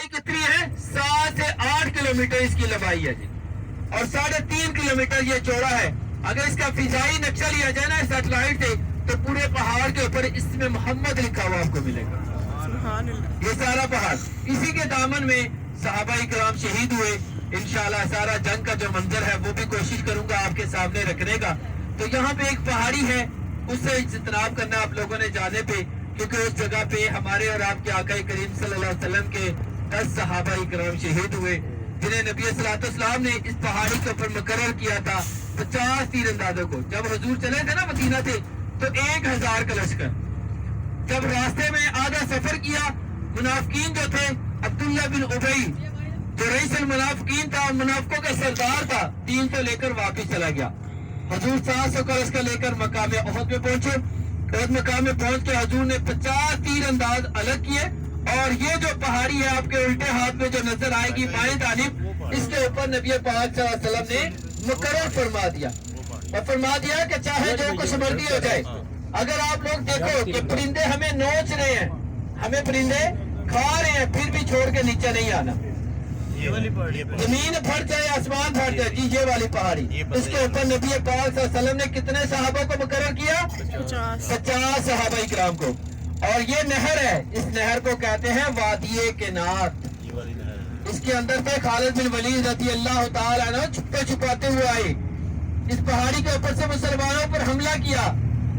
کتنی ہے؟ 7 سے 8 کلومیٹر اس کی لمبائی ہے جی، اور 3.5 کلومیٹر یہ چوڑا ہے۔ اگر اس کا فضائی نقشہ لیا جائے نا سیٹلائٹ سے تو پورے پہاڑ کے اوپر اسم محمد لکھا ہوا آپ کو ملے گا۔ یہ سارا پہاڑ، اسی کے دامن میں صحابہ کرام شہید ہوئے۔ انشاءاللہ سارا جنگ کا جو منظر ہے وہ بھی کوشش کروں گا آپ کے سامنے رکھنے کا۔ تو یہاں پہ ایک پہاڑی ہے، اس سے اجتناب کرنا آپ لوگوں نے جانے پہ، کیونکہ اس جگہ پہ ہمارے اور آپ کے آقا کریم صلی اللہ علیہ وسلم کے 10 صحابہ کرام شہید ہوئے، جنہیں نبی صلی اللہ علیہ وسلم نے اس پہاڑی کے اوپر مقرر کیا تھا 50 تیر اندازوں کو۔ جب حضور چلے تھے نا مدینہ سے تو 1000 کا لشکر، جب راستے میں آدھا سفر کیا، منافقین جو تھے، عبداللہ بن ابی جو رئیس المنافقین تھا، منافقوں کا سردار تھا، 300 لے کر واپس چلا گیا۔ حضور 700 کا لشکر لے کر مقام احد میں پہنچے۔ احد مقام میں پہنچ کے حضور نے 50 تیر انداز الگ کیے، اور یہ جو پہاڑی ہے آپ کے الٹے ہاتھ میں جو نظر آئے گی بائیں جانب، اس کے اوپر نبی پاک صلی اللہ علیہ وسلم نے مقرر فرما دیا، اور فرما دیا کہ چاہے جو کچھ مرضی ہو جائے، اگر آپ لوگ دیکھو کہ پرندے ہمیں نوچ رہے ہیں، ہمیں پرندے کھا رہے ہیں، پھر بھی چھوڑ کے نیچے نہیں آنا۔ زمین پھٹ جائے، آسمان پھٹ جائے، جی یہ والی پہاڑی، اس کے اوپر نبی پاک صلی اللہ علیہ وسلم نے کتنے صحابہ کو مقرر کیا؟ 50 صحابہ کرام کو۔ اور یہ نہر ہے، اس نہر کو کہتے ہیں وادی کنات۔ اس کے اندر سے خالد بن ولید رضی اللہ تعالیٰ عنہ چھپتے چھپاتے ہوئے آئے، اس پہاڑی کے اوپر سے مسلمانوں پر حملہ کیا،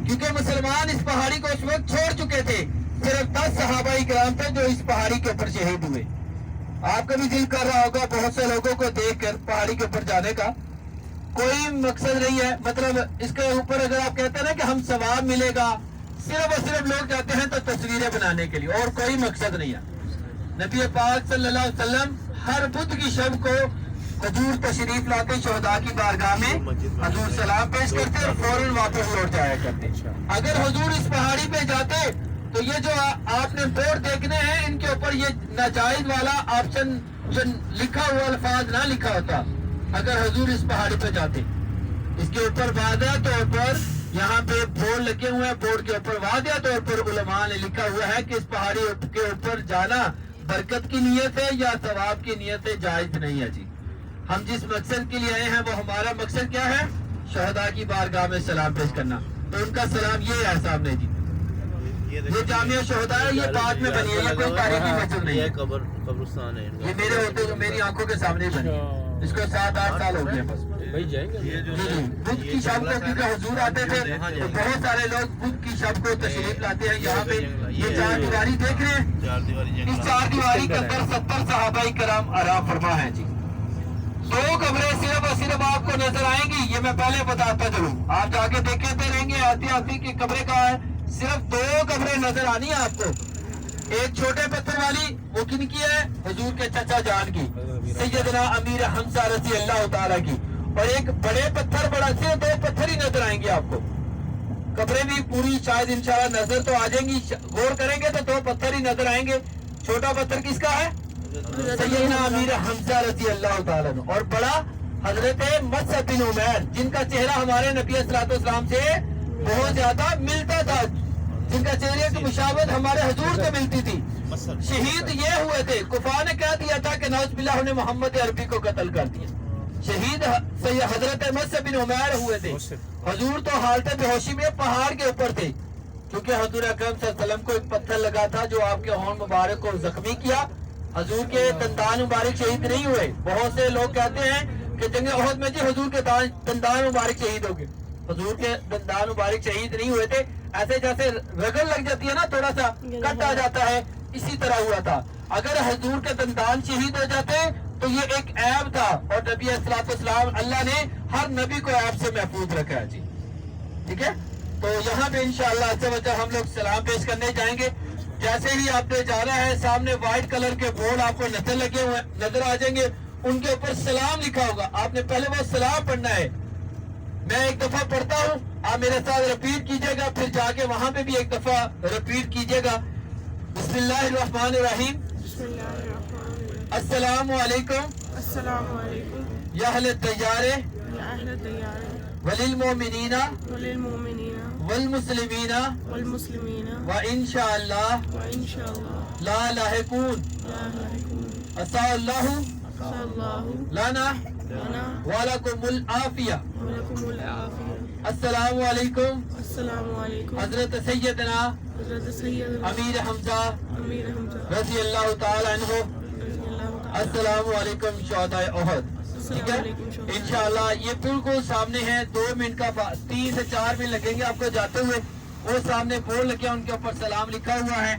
کیونکہ مسلمان اس پہاڑی کو اس وقت چھوڑ چکے تھے۔ صرف 10 صحابہ کرام تھے جو اس پہاڑی کے اوپر شہید ہوئے۔ آپ کا بھی دل کر رہا ہوگا بہت سے لوگوں کو دیکھ کر پہاڑی کے اوپر جانے کا، کوئی مقصد نہیں ہے۔ مطلب اس کے اوپر اگر آپ کہتے ہیں نا کہ ہم ثواب ملے گا، صرف اور صرف لوگ جاتے ہیں تو تصویریں بنانے کے لیے، اور کوئی مقصد نہیں ہے۔ نبی پاک صلی اللہ علیہ وسلم ہر بدھ کی شب کو حضور تشریف لاتے شہداء کی بارگاہ میں، حضور سلام پیش کرتے اور فوراً واپس لوٹ جایا کرتے۔ اگر حضور اس پہاڑی پہ جاتے تو یہ جو آپ نے بورڈ دیکھنے ہیں، ان کے اوپر یہ ناجائز والا آپشن جو لکھا ہوا الفاظ نہ لکھا ہوتا اگر حضور اس پہاڑی پہ جاتے۔ اس کے اوپر واضح طور پر یہاں پہ بورڈ لگے ہوئے ہیں، بورڈ کے اوپر واضح طور پر علماء نے لکھا ہوا ہے کہ اس پہاڑی کے اوپر جانا برکت کی نیت ہے یا ثواب کی نیت ہے، جائز نہیں ہے جی۔ ہم جس مقصد کے لیے آئے ہیں وہ ہمارا مقصد کیا ہے؟ شہداء کی بارگاہ میں سلام پیش کرنا۔ تو ان کا سلام یہ ہے سامنے جی۔ یہ جامعہ شہداء ہے، یہ بعد میں بنی ہے، یہ کوئی تاریخی مسجد نہیں ہے، قبرستان ہے، یہ میرے ہوتے تو میری آنکھوں کے سامنے بنی ہے۔ اس کو 7-8 سال ہو گئے بس۔ بدھ کی شب کو کیونکہ حضور آتے تھے تو بہت سارے لوگ بدھ کی شب کو تشریف لاتے ہیں یہاں پہ۔ یہ 4 دیواری دیکھ رہے ہیں، اس 4 دیواری کے اندر 70 صحابہ کرام آرام فرما ہیں جی۔ 2 قبریں صرف اور صرف آپ کو نظر آئیں گی، یہ میں پہلے بتاتا چلوں، آپ جا کے دیکھتے رہیں گے آتی آتی کی قبریں کہاں ہیں۔ صرف 2 قبریں نظر آنی ہیں آپ کو۔ ایک چھوٹے پتھر والی وہ کن کی ہے؟ حضور کے چچا جان کی، سیدنا امیر حمزہ رضی اللہ تعالیٰ کی۔ اور ایک بڑے پتھر، بڑا صرف 2 پتھر ہی نظر آئیں گے آپ کو۔ قبریں بھی پوری شاید انشاءاللہ نظر تو آ جائیں گی، غور کریں گے تو 2 پتھر ہی نظر آئیں گے۔ چھوٹا پتھر کس کا ہے؟ سیدنا امیر حمزہ رضی اللہ تعالیٰ عنہ، اور بڑا حضرت مصعب بن عمیر، جن کا چہرہ ہمارے نبی صلی اللہ علیہ وسلم سے بہت زیادہ ملتا تھا، جن کا چہرے کی مشابہت ہمارے حضور سے ملتی تھی۔ شہید یہ ہوئے تھے، کفار نے کہہ دیا تھا کہ نعوذ باللہ نے محمد عربی کو قتل کر دیا۔ شہید حضرت مصعب بن عمیر ہوئے تھے۔ حضور تو حالت بے ہوشی میں پہاڑ کے اوپر تھے، کیونکہ حضور اکرم صلی اللہ علیہ وسلم کو ایک پتھر لگا تھا جو آپ کے ہون مبارک کو زخمی کیا۔ حضور کے دندان مبارک شہید نہیں ہوئے۔ بہت سے لوگ کہتے ہیں کہ جنگ احد میں جی حضور کے دندان مبارک شہید ہو گئے، حضور کے دندان مبارک شہید نہیں ہوئے تھے۔ ایسے جیسے رگڑ لگ جاتی ہے نا، تھوڑا سا کٹ آ جاتا ہے، اسی طرح ہوا تھا۔ اگر حضور کے دندان شہید ہو جاتے تو یہ ایک عیب تھا، اور نبی صلی اللہ علیہ وسلم اللہ نے ہر نبی کو عیب سے محفوظ رکھا ہے جی، ٹھیک ہے۔ تو یہاں پہ انشاءاللہ ہم لوگ سلام پیش کرنے جائیں گے۔ جیسے ہی آپ نے جانا ہے، سامنے وائٹ کلر کے بورڈ آپ کو نظر لگے ہوئے نظر آ جائیں گے، ان کے اوپر سلام لکھا ہوگا۔ آپ نے پہلے وہ سلام پڑھنا ہے، میں ایک دفعہ پڑھتا ہوں، آپ میرے ساتھ رپیٹ کیجئے گا، پھر جا کے وہاں پہ بھی ایک دفعہ رپیٹ کیجئے گا۔ بسم اللہ الرحمن الرحیم، السلام علیکم یا اہل الدیارے وللمؤمنین والمسلمین وانشاءاللہ لا لاحقون اسا اللہ sallallahu لنا lana ولکم العافیہ. wa lakum al-afiyah. السلام علیکم Assalamu alaikum. حضرت سیدنا Hazrat Sayyid امیر حمزہ Amir Hamza رضی اللہ تعالی عنہ. radiyallahu ta'ala. السلام علیکم شہداء احد. ٹھیک ہے انشاءاللہ یہ بالکل سامنے ہے. 2 منٹ کا 3 سے 4 منٹ لگیں گے آپ کو جاتے ہوئے. وہ سامنے بورڈ لگے ان کے اوپر سلام لکھا ہوا ہے.